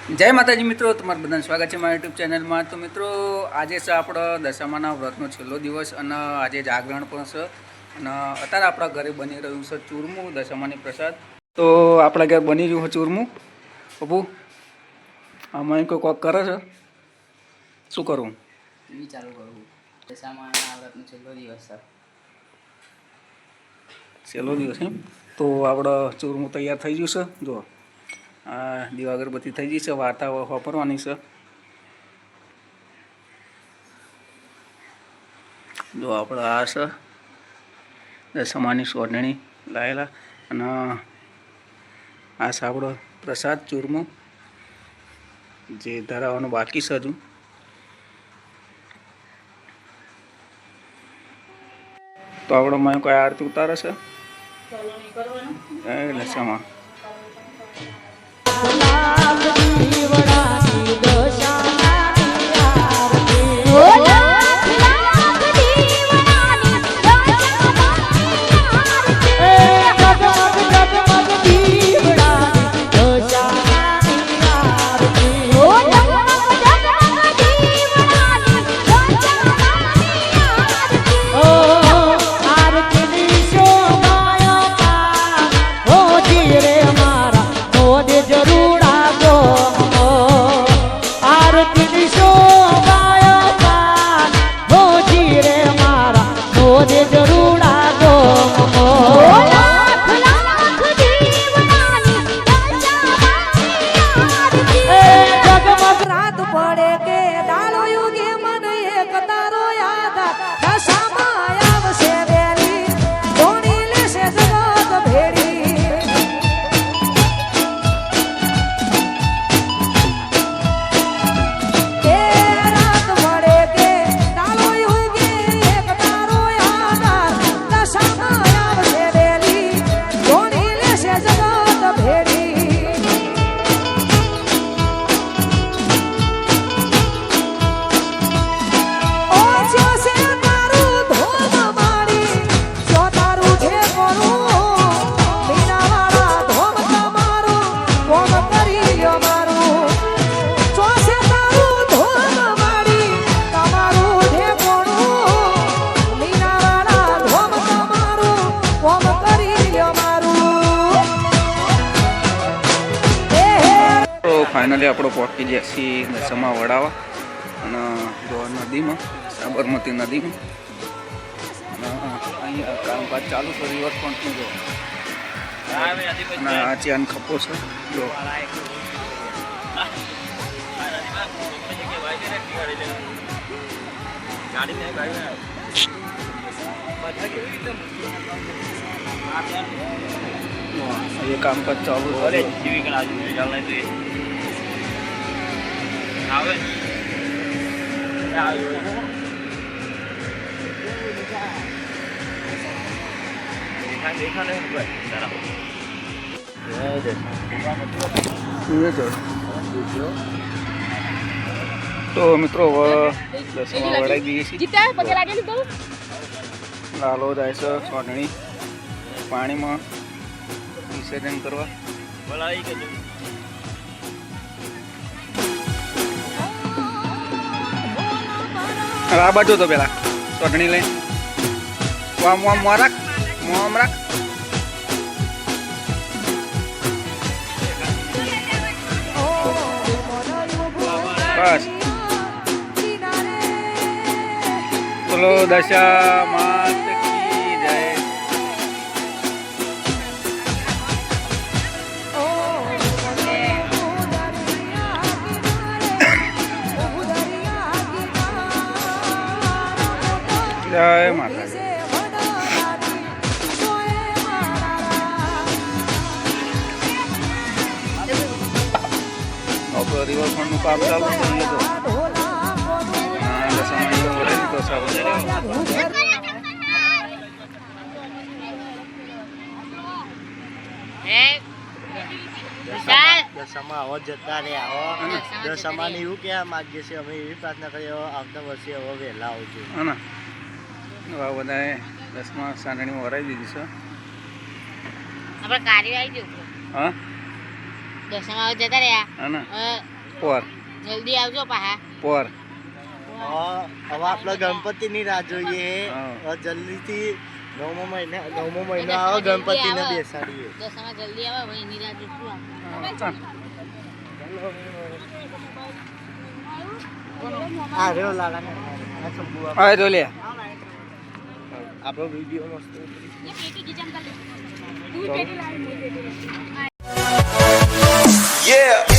જય માતાજી મિત્રો, તમારું બધાનું સ્વાગત છે મારા યુટ્યુબ ચેનલમાં। તો મિત્રો, આજે છે આપણો દશામાના વ્રતનો છેલ્લો દિવસ અને આજે જાગરણ પણ છે અને અત્યારે આપણા ઘરે બની રહ્યું છે ચૂરમું, દશામાની પ્રસાદ। તો આપણા ઘરે બની રહ્યું છે ચૂરમું। પપ્પુ, આમાં કોઈ કોક કરે છે, શું કરું? ચાલુ કરું। દશામાના વ્રતનો છેલ્લો દિવસ છે, છેલ્લો દિવસ એમ? તો આપણે ચૂરમું તૈયાર થઈ ગયું છે। જો આ દીવા અગરબત્તી થઈ ગઈ છે, વાર્તા વાપરવાની છે। જો આપણે આ છે દશામાની સોંઢણી લાયેલા અને આ છે આપણો પ્રસાદ ચૂરમું જે ધરાવવાનું બાકી છે હજુ। તો આપણો મને કોઈ આરતી ઉતારે છે દશામાં। ફાઇનલી આપણો પહોંચી ગયા છીએ દશામાં વડાવા અને જો નદીમાં, સાબરમતી નદીમાં અને અહીંયા કામકાજ ચાલુ છે રિવરફ્રન્ટનું। જો અને આ ચેન ખપ્પો છે જો ये कामकाज चालू है। तो मित्रों दशामा वड़ाई दीए छीए। लालो जाए છે સોંઢણી પાણીમાં વિસર્જન કરવા। આ બાજુ તો પેલા સોંઢણી લઈને વામ વામ રાખ, મોમ રાખ। બસ બોલો દશા માત કી જય। જય માતાજી। આપણો રિવરફ્રન્ટનું કામ ચાલુ છે તો દશામાં આવો જતા રહ્યા દશામાને એવું કહેવા માંગીએ છીએ અમે, એવી પ્રાર્થના કરીએ આવતા વર્ષે હવે વહેલા આવજો। હા બધાએ દસમા સાંડણી વરાઈ દીધી છે। આપણે કાર્ય આવી ગયું। હા દશામાં જતા રહ્યા હા ને પોર જલ્દી આવજો પાહા. પોર હવે આપણે ગણપતિની રાહ જોઈએ. હા. હવે જલ્દીથી નવમો મહિનો આવે ગણપતિને બેસાડીએ. દશામાં જલ્દી આવે ભાઈ એની રાહ જોશું આપણે. આ રહ્યો લાલાને. આ શંભુ આ. હવે તો લે આપણો વિડીયો મસ્ત Yeah.